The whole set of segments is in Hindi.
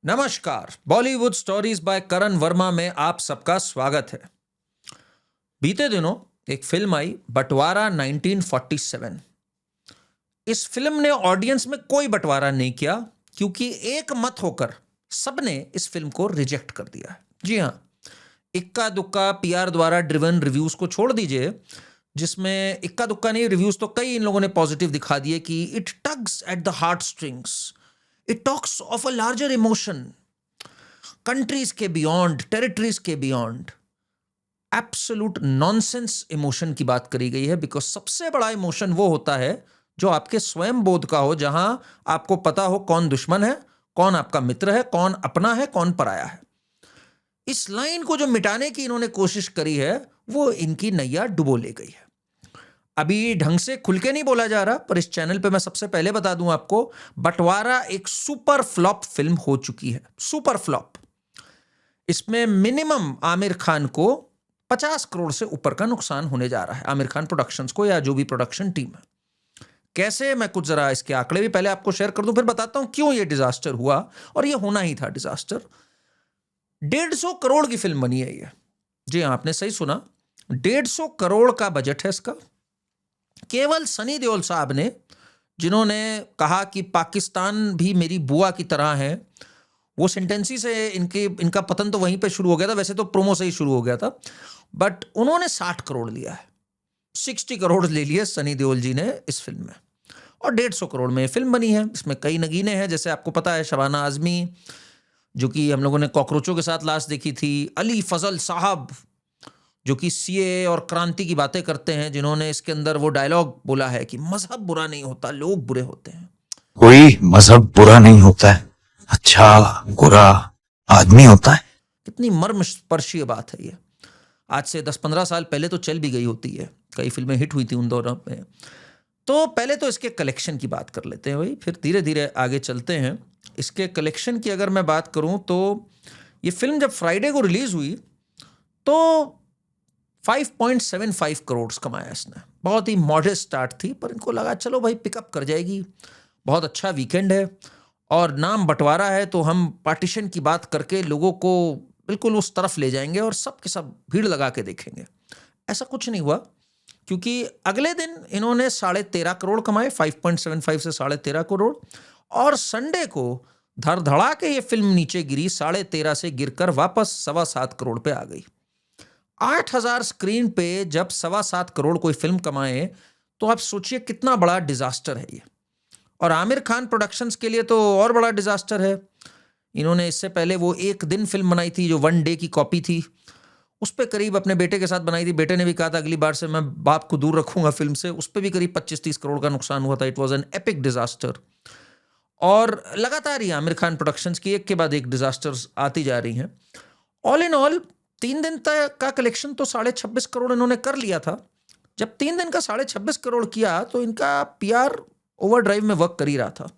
नमस्कार, बॉलीवुड स्टोरीज बाय करण वर्मा में आप सबका स्वागत है। बीते दिनों एक फिल्म आई बंटवारा 1947। इस फिल्म ने ऑडियंस में कोई बंटवारा नहीं किया क्योंकि एक मत होकर सबने इस फिल्म को रिजेक्ट कर दिया है। जी हाँ, इक्का दुक्का पीआर द्वारा ड्रिवन रिव्यूज को छोड़ दीजिए, जिसमें इक्का दुक्का नहीं, रिव्यूज तो कई इन लोगों ने पॉजिटिव दिखा दिए कि it tugs at the heart strings, it talks of a larger emotion, countries के बियॉन्ड, टेरिटरीज के बियॉन्ड। एब्सोल्यूट नॉनसेंस इमोशन की बात करी गई है, बिकॉज सबसे बड़ा इमोशन वो होता है जो आपके स्वयं बोध का हो, जहां आपको पता हो कौन दुश्मन है, कौन आपका मित्र है, कौन अपना है, कौन पराया है। इस लाइन को जो मिटाने की इन्होंने कोशिश करी है, वो इनकी नैया डुबो ले गई है। अभी ढंग से खुल के नहीं बोला जा रहा, पर इस चैनल पे मैं सबसे पहले बता दूं आपको, बंटवारा एक सुपर फ्लॉप फिल्म हो चुकी है। Super flop. इसमें मिनिमम आमिर खान को 50 करोड़ से ऊपर का नुकसान होने जा रहा है, आमिर खान प्रोडक्शंस को या जो भी प्रोडक्शन टीम है। कैसे, मैं कुछ जरा इसके आंकड़े भी पहले आपको शेयर कर दूं, फिर बताता हूं क्यों ये डिजास्टर हुआ, और ये होना ही था डिजास्टर। 150 करोड़ की फिल्म बनी है ये। जी हाँ, आपने सही सुना, 150 करोड़ का बजट है इसका। केवल सनी देओल साहब ने, जिन्होंने कहा कि पाकिस्तान भी मेरी बुआ की तरह है, वो सेंटेंसी से इनका पतन तो वहीं पे शुरू हो गया था। वैसे तो प्रोमो से ही शुरू हो गया था, बट उन्होंने 60 करोड़ लिया है। 60 करोड़ ले लिए सनी देओल जी ने इस फिल्म में, और 150 करोड़ में फिल्म बनी है। इसमें कई नगीने हैं, जैसे आपको पता है शबाना आजमी, जो कि हम लोगों ने कॉकरोचों के साथ लास्ट देखी थी, अली फजल साहब जो कि सीए और क्रांति की बातें करते हैं, जिन्होंने इसके अंदर वो डायलॉग बोला है कि मजहब बुरा नहीं होता, लोग बुरे होते हैं। कोई मजहब बुरा नहीं होता है, अच्छा बुरा आदमी होता है। कितनी मर्मस्पर्शी बात है ये। आज से 10-15 साल पहले तो चल भी गई होती है, कई फिल्में हिट हुई थी उन दौरान में। तो पहले तो इसके कलेक्शन की बात कर लेते हैं भाई, फिर धीरे धीरे आगे चलते हैं। इसके कलेक्शन की अगर मैं बात करूं तो ये फिल्म जब फ्राइडे को रिलीज हुई तो 5.75 करोड़ कमाया इसने। बहुत ही मॉडेस्ट स्टार्ट थी, पर इनको लगा चलो भाई पिकअप कर जाएगी, बहुत अच्छा वीकेंड है और नाम बंटवारा है, तो हम पार्टीशन की बात करके लोगों को बिल्कुल उस तरफ ले जाएंगे और सब के सब भीड़ लगा के देखेंगे। ऐसा कुछ नहीं हुआ, क्योंकि अगले दिन इन्होंने 13.5 करोड़ कमाए, 5.75 से 13.5 करोड़, और संडे को धड़धड़ा के ये फिल्म नीचे गिरी, 13.5 से गिरकर वापस 7.25 करोड़ पे आ गई। 8,000 स्क्रीन पे जब 7.25 करोड़ कोई फिल्म कमाए, तो आप सोचिए कितना बड़ा डिजास्टर है ये। और आमिर खान प्रोडक्शंस के लिए तो और बड़ा डिजास्टर है। इन्होंने इससे पहले वो एक दिन फिल्म बनाई थी जो वन डे की कॉपी थी, उस पर करीब अपने बेटे के साथ बनाई थी। बेटे ने भी कहा था अगली बार से मैं बाप को दूर रखूंगा फिल्म से। उस पर भी करीब 25-30 करोड़ का नुकसान हुआ था। It was an epic disaster. और लगातार ही आमिर खान प्रोडक्शंस की एक के बाद एक डिजास्टर्स आती जा रही हैं। ऑल इन ऑल 3 दिन तक का कलेक्शन तो 26.5 करोड़ इन्होंने कर लिया था। जब 3 दिन का 26.5 करोड़ किया, तो इनका पीआर ओवरड्राइव में वर्क कर ही रहा था।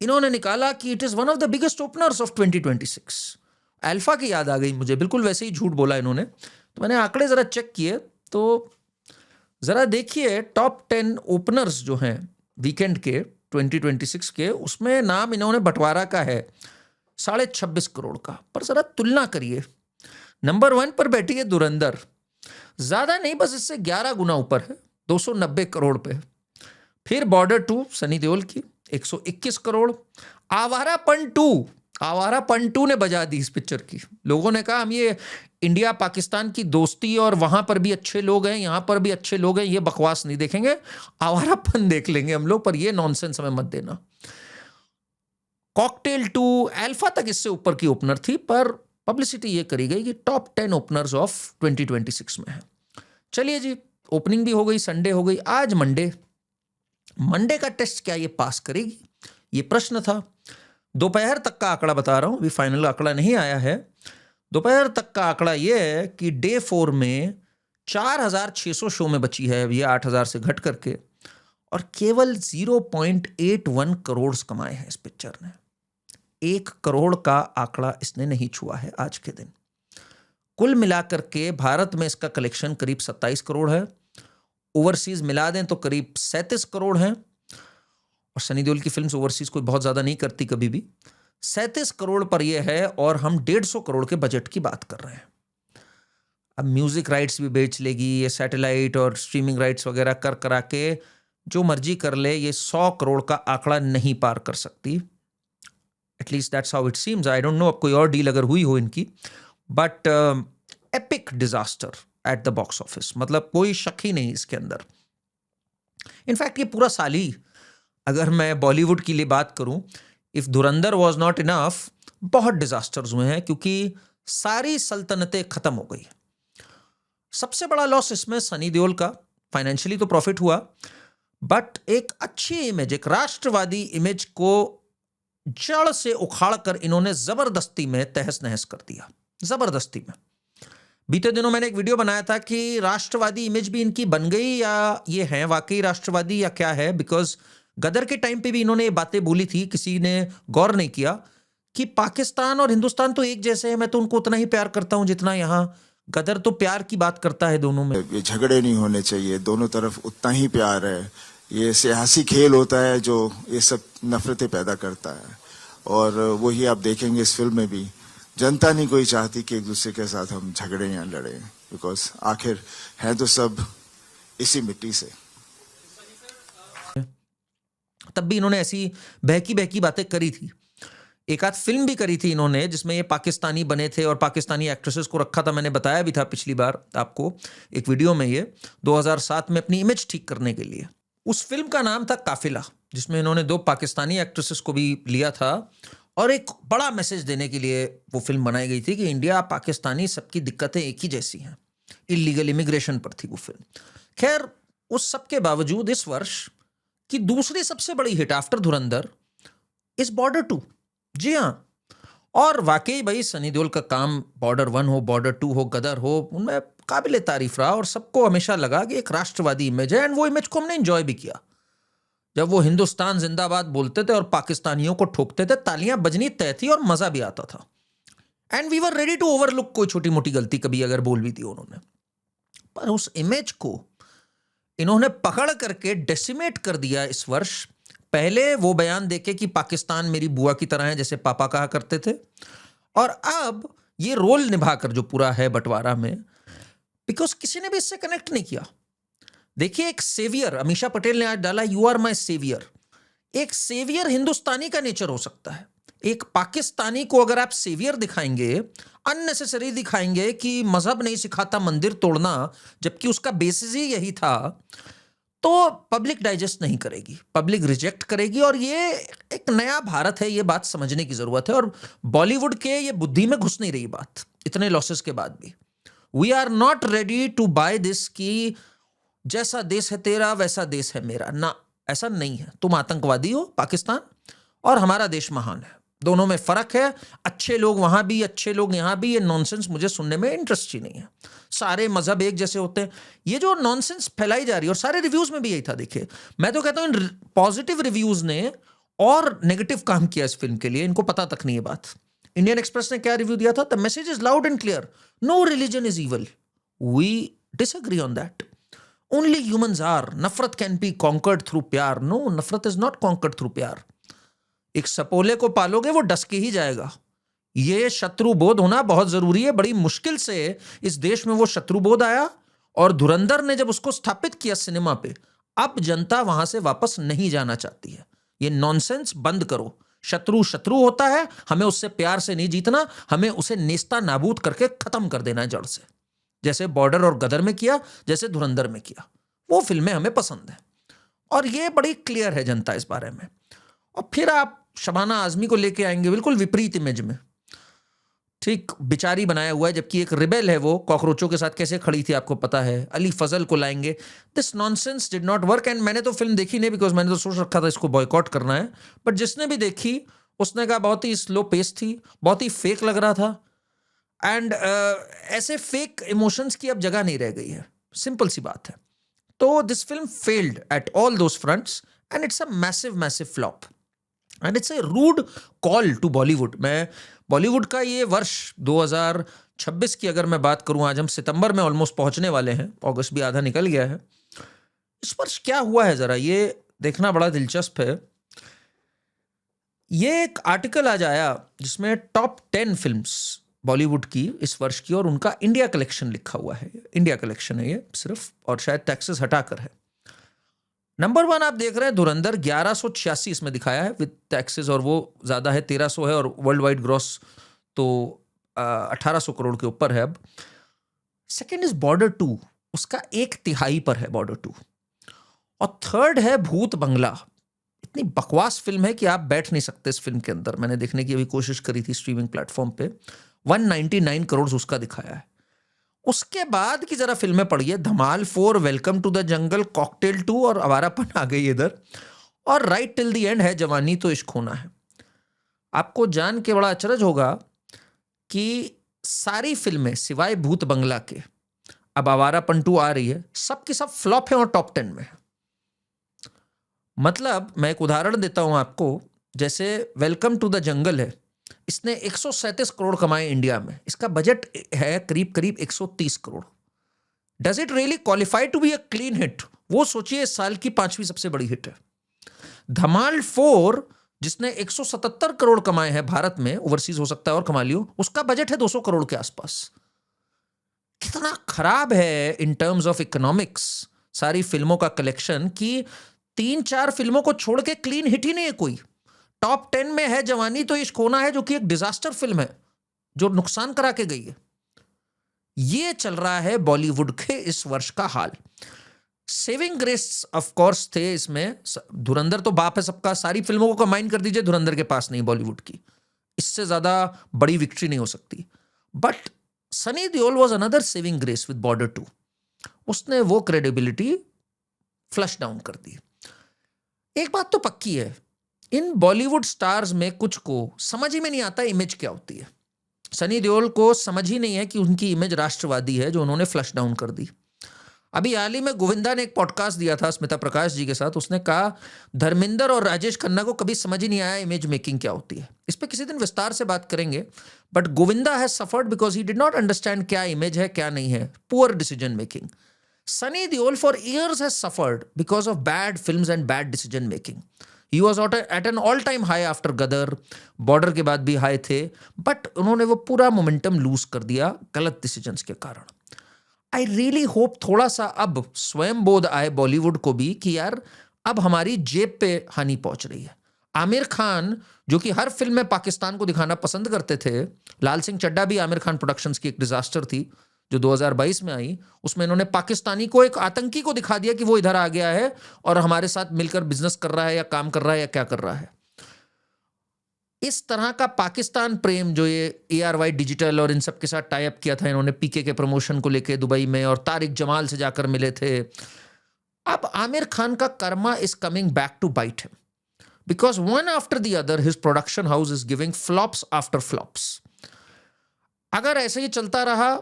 इन्होंने निकाला कि it is one of the biggest openers of 2026। Alpha की याद आ गई मुझे, बिल्कुल वैसे ही झूठ बोला इन्होंने। तो मैंने आंकड़े जरा चेक किए, तो जरा देखिए टॉप 10 ओपनर्स जो हैं वीकेंड के 2026 के, उसमें नाम इन्होंने बंटवारा का है 26.5 करोड़ का। पर जरा तुलना करिए, नंबर 1 पर बैठी है धुरंधर, ज्यादा नहीं बस इससे 11 गुना ऊपर है, 290 करोड़ पे। फिर बॉर्डर 2 सनी देओल की 121 करोड़। आवारापन 2 ने बजा दी इस पिक्चर की। लोगों ने कहा हम ये इंडिया पाकिस्तान की दोस्ती और वहां पर भी अच्छे लोग हैं, यहां पर भी अच्छे लोग हैं, ये बकवास नहीं देखेंगे, आवारापन देख लेंगे हम लोग, पर ये नॉनसेंस हमें मत देना। कॉकटेल 2, अल्फा तक इससे ऊपर की ओपनर थी, पर पब्लिसिटी ये करी गई कि टॉप 10 ओपनर्स ऑफ 2026 में है। चलिए जी, ओपनिंग भी हो गई, संडे हो गई, आज मंडे का टेस्ट क्या ये पास करेगी, ये प्रश्न था। दोपहर तक का आंकड़ा बता रहा हूं, अभी फाइनल आंकड़ा नहीं आया है। दोपहर तक का आंकड़ा ये है कि डे 4 में 4,600 शो में बची है ये 8,000 से घट करके, और केवल 0.81 करोड़ कमाए हैं इस पिक्चर ने। 1 करोड़ का आंकड़ा इसने नहीं छुआ है आज के दिन। कुल मिलाकर के भारत में इसका कलेक्शन करीब 27 करोड़ है, ओवरसीज मिला दें तो करीब 37 करोड़ हैं। और सनी देओल की फिल्म्स ओवरसीज कोई बहुत ज्यादा नहीं करती कभी भी, 37 करोड़ पर यह है और हम 150 करोड़ के बजट की बात कर रहे हैं। अब म्यूजिक राइट्स भी बेच लेगी ये, सैटेलाइट और स्ट्रीमिंग राइट्स वगैरह कर करा के जो मर्जी कर ले, ये 100 करोड़ का आंकड़ा नहीं पार कर सकती। At least that's how it seems. I don't know अब कोई और डील अगर हुई हो इनकी, but epic disaster at the box office, मतलब कोई शक ही नहीं इसके अंदर। इनफैक्ट ये पूरा साल ही, अगर मैं बॉलीवुड के लिए बात करूं, if Dhurandhar was not enough, बहुत डिजास्टर्स हुए हैं क्योंकि सारी सल्तनतें खत्म हो गई। सबसे बड़ा लॉस इसमें सनी देओल का, फाइनेंशियली तो प्रॉफिट हुआ, बट एक अच्छी इमेज, एक राष्ट्रवादी इमेज को जड़ से उखाड़ कर इन्होंने जबरदस्ती में तहस नहस कर दिया, जबरदस्ती में। बीते दिनों मैंने एक वीडियो बनाया था कि राष्ट्रवादी इमेज भी इनकी बन गई या ये हैं वाकई राष्ट्रवादी या क्या है, बिकॉज गदर के टाइम पे भी इन्होंने ये बातें बोली थी, किसी ने गौर नहीं किया कि पाकिस्तान और हिंदुस्तान तो एक जैसे हैं, मैं तो उनको उतना ही प्यार करता हूं जितना यहाँ गदर तो प्यार की बात करता है दोनों में। ये झगड़े नहीं होने चाहिए, दोनों तरफ उतना ही प्यार है। ये सियासी खेल होता है जो ये सब नफरतें पैदा करता है, और वही आप देखेंगे इस फिल्म में भी। जनता नहीं कोई चाहती कि एक दूसरे के साथ हम झगड़े या लड़े, बिकॉज आखिर हैं तो सब इसी मिट्टी से। तब भी इन्होंने ऐसी बहकी बहकी बातें करी थी। एक आध फिल्म भी करी थी इन्होंने जिसमें ये पाकिस्तानी बने थे और पाकिस्तानी एक्ट्रेसेस को रखा था। मैंने बताया भी था पिछली बार आपको एक वीडियो में, ये 2007 में अपनी इमेज ठीक करने के लिए। उस फिल्म का नाम था काफिला, जिसमें इन्होंने 2 पाकिस्तानी एक्ट्रेसेस को भी लिया था और एक बड़ा मैसेज देने के लिए वो फिल्म बनाई गई थी कि इंडिया पाकिस्तानी सबकी दिक्कतें एक ही जैसी हैं। इलीगल इमिग्रेशन पर थी वो फिल्म। खैर, उस सब के बावजूद इस वर्ष की दूसरी सबसे बड़ी hit after Dhurandhar is border 2। जी हाँ, और वाकई भाई सनी देओल का काम, बॉर्डर 1 हो, बॉर्डर 2 हो, गदर हो, उनमें काबिल तारीफ रहा और सबको हमेशा लगा कि एक राष्ट्रवादी इमेज है। एंड वो इमेज को हमने एंजॉय भी किया। जब वो हिंदुस्तान जिंदाबाद बोलते थे और पाकिस्तानियों को ठोकते थे, तालियां बजनी तय थी और मजा भी आता था। And we were ready to overlook कोई छोटी मोटी गलती कभी अगर बोल भी दी उन्होंने। पर उस इमेज को इन्होंने पकड़ करके डेसिमेट कर दिया इस वर्ष। पहले वो बयान देके कि पाकिस्तान मेरी बुआ की तरह है, जैसे पापा कहा करते थे, और अब ये रोल निभाकर जो पूरा है बंटवारा में, बिकॉज किसी ने भी इससे कनेक्ट नहीं किया। देखिए, एक सेवियर, अमीषा पटेल ने आज डाला, यू आर माई सेवियर। एक सेवियर हिंदुस्तानी का नेचर हो सकता है। एक पाकिस्तानी को अगर आप सेवियर दिखाएंगे, अननेसेसरी दिखाएंगे कि मजहब नहीं सिखाता मंदिर तोड़ना, जबकि उसका बेसिस ही यही था, तो पब्लिक डाइजेस्ट नहीं करेगी, पब्लिक रिजेक्ट करेगी। और ये एक नया भारत है, ये बात समझने की जरूरत है। और बॉलीवुड के ये बुद्धि में घुस नहीं रही बात, इतने लॉसेस के बाद भी। We are not ready to buy this कि जैसा देश है तेरा वैसा देश है मेरा। ना, ऐसा नहीं है। तुम आतंकवादी हो पाकिस्तान, और हमारा देश महान है। दोनों में फर्क है। अच्छे लोग वहां भी, अच्छे लोग यहां भी। ये नॉनसेंस मुझे सुनने में इंटरेस्ट ही नहीं है। सारे मजहब एक जैसे होते हैं, ये जो नॉनसेंस फैलाई जा रही है। और सारे रिव्यूज में भी यही था। देखिए, मैं तो कहता हूं इन पॉजिटिव रिव्यूज ने और नेगेटिव काम किया इस फिल्म के लिए, इनको पता तक नहीं है बात। इंडियन एक्सप्रेस ने क्या रिव्यू दिया था? The message is loud and clear, no religion is evil. We disagree on that. Only humans are, नफरत कैन बी कॉन्कर्ड थ्रू प्यार। नो, नफरत इज नॉट कॉन्कर्ड थ्रू प्यार। एक सपोले को पालोगे वो डस के ही जाएगा। ये शत्रु बोध होना बहुत जरूरी है। बड़ी मुश्किल से इस देश में वो शत्रु बोध आया, और धुरंधर ने जब उसको स्थापित किया सिनेमा पे, अब जनता वहां से वापस नहीं जाना चाहती है। ये नॉनसेंस बंद करो। शत्रु शत्रु होता है, हमें उससे प्यार से नहीं जीतना, हमें उसे नेस्ता नाबूद करके खत्म कर देना है जड़ से। जैसे बॉर्डर और गदर में किया, जैसे धुरंधर में किया। वो फिल्में हमें पसंद है और ये बड़ी क्लियर है जनता इस बारे में। और फिर आप शबाना आजमी को लेके आएंगे बिल्कुल विपरीत इमेज में, ठीक बिचारी बनाया हुआ है, जबकि एक रिबेल है। वो कॉकरोचों के साथ कैसे खड़ी थी आपको पता है। अली फजल को लाएंगे। This nonsense did not work. And मैंने तो फिल्म देखी नहीं, बिकॉज मैंने तो सोच रखा था इसको बॉयकॉट करना है। बट जिसने भी देखी उसने कहा बहुत ही स्लो पेस थी, बहुत ही फेक लग रहा था। एंड ऐसे फेक इमोशंस की अब जगह नहीं रह गई है, सिंपल सी बात है। तो this film failed at all those fronts and it's a massive massive flop and it's a rude call to Bollywood. मैं बॉलीवुड का ये वर्ष 2026 की अगर मैं बात करूं, आज हम सितंबर में ऑलमोस्ट पहुंचने वाले हैं, अगस्त भी आधा निकल गया है। इस वर्ष क्या हुआ है जरा ये देखना बड़ा दिलचस्प है। ये एक आर्टिकल आज आया जिसमें टॉप 10 फिल्म्स बॉलीवुड की इस वर्ष की और उनका इंडिया कलेक्शन लिखा हुआ है। इंडिया कलेक्शन है ये सिर्फ, और शायद टैक्सेस हटाकर है। नंबर 1 आप देख रहे हैं धुरंधर, 1186 इसमें दिखाया है विद टैक्सेस, और वो ज़्यादा है, 1300 है, और वर्ल्ड वाइड ग्रॉस तो 1800 करोड़ के ऊपर है अब। सेकेंड इज बॉर्डर 2, उसका 1/3 पर है बॉर्डर 2। और थर्ड है भूत बंगला। इतनी बकवास फिल्म है कि आप बैठ नहीं सकते इस फिल्म के अंदर। मैंने देखने की अभी कोशिश करी थी स्ट्रीमिंग प्लेटफॉर्म पे, 199 करोड़ उसका दिखाया है। उसके बाद की जरा फिल्में पढ़िए, Dhamaal 4, Welcome to the Jungle, Cocktail 2, और आवारापन आ गई इधर, और राइट टिल द एंड है जवानी तो इश्क होना है। आपको जान के बड़ा अचरज होगा कि सारी फिल्में सिवाय भूत बंगला के, अब आवारापन 2 आ रही है, सब की सब फ्लॉप है और टॉप 10 में है। मतलब मैं एक उदाहरण देता हूं आपको, जैसे वेलकम टू द जंगल है, इसने 137 करोड़ कमाए इंडिया में, इसका बजट है करीब करीब 130 crore. Does it really qualify to be a clean hit? वो सोचिए इस साल की 5वीं सबसे बड़ी हिट है। धमाल 4 जिसने 177 करोड़ कमाए हैं भारत में, ओवरसीज हो सकता है और कमा लियो, उसका बजट है 200 करोड़ के आसपास। कितना खराब है इन टर्म्स ऑफ इकोनॉमिक्स सारी फिल्मों का कलेक्शन, कि 3-4 फिल्मों को छोड़ के क्लीन हिट ही नहीं है कोई। टॉप 10 में है जवानी तो इश्क होना है, जो कि एक डिजास्टर फिल्म है, जो नुकसान करा के गई है। ये चल रहा है बॉलीवुड के इस वर्ष का हाल। सेविंग ग्रेस ऑफ कोर्स थे इसमें, धुरंधर तो बाप है सबका, सारी फिल्मों को कंबाइन कर दीजिए, धुरंधर के पास नहीं बॉलीवुड की, इससे ज्यादा बड़ी विक्ट्री नहीं हो सकती। But Sunny Deol was another saving grace with border 2। उसने वो क्रेडिबिलिटी फ्लश डाउन कर दी। एक बात तो पक्की है, इन बॉलीवुड स्टार्स में कुछ को समझ ही में नहीं आता इमेज क्या होती है। सनी देओल को समझ ही नहीं है कि उनकी इमेज राष्ट्रवादी है, जो उन्होंने फ्लश डाउन कर दी। अभी हाल ही में गोविंदा ने एक पॉडकास्ट दिया था स्मिता प्रकाश जी के साथ, उसने कहा धर्मेंद्र और राजेश खन्ना को कभी समझ ही नहीं आया इमेज मेकिंग क्या होती है। इस पे किसी दिन विस्तार से बात करेंगे। But Govinda has suffered because he did not understand क्या इमेज है क्या नहीं है, poor decision making. Sunny Deol for years has suffered because of bad films and bad decision making. He was at an all-time high after Gadar, border के बाद भी हाई थे, बट उन्होंने वो पूरा मोमेंटम लूज कर दिया गलत डिसीजंस के कारण। आई रियली होप थोड़ा सा अब स्वयं बोध आए बॉलीवुड को भी कि यार अब हमारी जेब पे हानि पहुंच रही है। आमिर खान जो कि हर फिल्म में पाकिस्तान को दिखाना पसंद करते थे, लाल सिंह चड्ढा भी आमिर खान प्रोडक्शंस की एक डिजास्टर थी जो 2022 में आई, उसमें इन्होंने पाकिस्तानी को एक आतंकी को दिखा दिया कि वो इधर आ गया है और हमारे साथ मिलकर बिजनेस कर रहा है या काम कर रहा है या क्या कर रहा है। इस तरह का पाकिस्तान प्रेम जो ये ARY डिजिटल और इन सब के साथ टाई अप किया था इन्होंने पीके के प्रमोशन को लेके दुबई में, और तारिक जमाल से जाकर मिले थे। अब आमिर खान का karma is coming back to bite him because one after the other his production house is giving flops after flops. अगर ऐसे ही चलता रहा,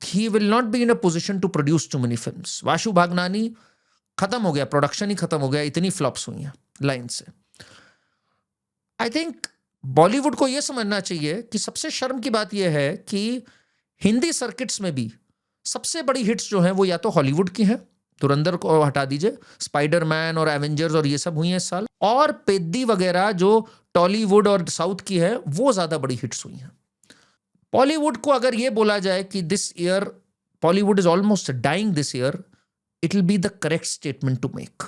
he will not be in a position to produce too many films. Vashu Bhagnani खत्म हो गया, प्रोडक्शन ही खत्म हो गया, इतनी फ्लॉप्स हुई हैं लाइन से। आई थिंक बॉलीवुड को यह समझना चाहिए कि सबसे शर्म की बात यह है कि हिंदी सर्किट्स में भी सबसे बड़ी हिट्स जो हैं वो या तो हॉलीवुड की हैं, धुरंधर को हटा दीजिए, स्पाइडरमैन और एवेंजर्स और ये सब हुई हैं इस साल, और पेद्दी वगैरह जो टॉलीवुड और साउथ की है वो ज्यादा बड़ी हिट्स हुई हैं। बॉलीवुड को अगर ये बोला जाए कि this year Bollywood is almost dying this year, it will be the correct statement to make.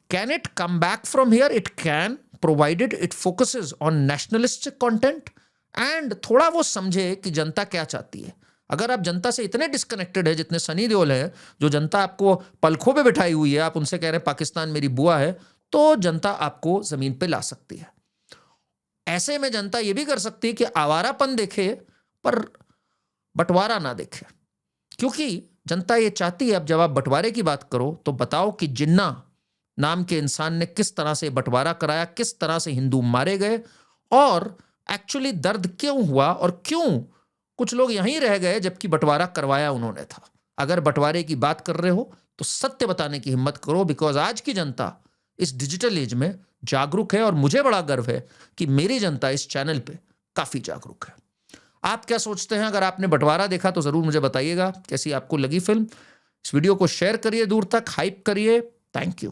Can it come back from here? It can, provided it focuses on nationalistic content and थोड़ा वो समझे कि जनता क्या चाहती है। अगर आप जनता से इतने डिस्कनेक्टेड है जितने सनी देओल है, जो जनता आपको पलखों पे बिठाई हुई है, आप उनसे कह रहे हैं पाकिस्तान मेरी बुआ है, तो जनता आपको जमीन पे ला सकती है। ऐसे में जनता ये भी कर सकती है कि आवारापन देखे पर बंटवारा ना देखे, क्योंकि जनता ये चाहती है। अब जब आप बंटवारे की बात करो तो बताओ कि जिन्ना नाम के इंसान ने किस तरह से बंटवारा कराया, किस तरह से हिंदू मारे गए, और एक्चुअली दर्द क्यों हुआ और क्यों कुछ लोग यहीं रह गए जबकि बंटवारा करवाया उन्होंने था। अगर बंटवारे की बात कर रहे हो तो सत्य बताने की हिम्मत करो, बिकॉज आज की जनता इस डिजिटल एज में जागरूक है, और मुझे बड़ा गर्व है कि मेरी जनता इस चैनल पे काफी जागरूक है। आप क्या सोचते हैं? अगर आपने बंटवारा देखा तो जरूर मुझे बताइएगा कैसी आपको लगी फिल्म। इस वीडियो को शेयर करिए दूर तक, हाइप करिए। Thank you.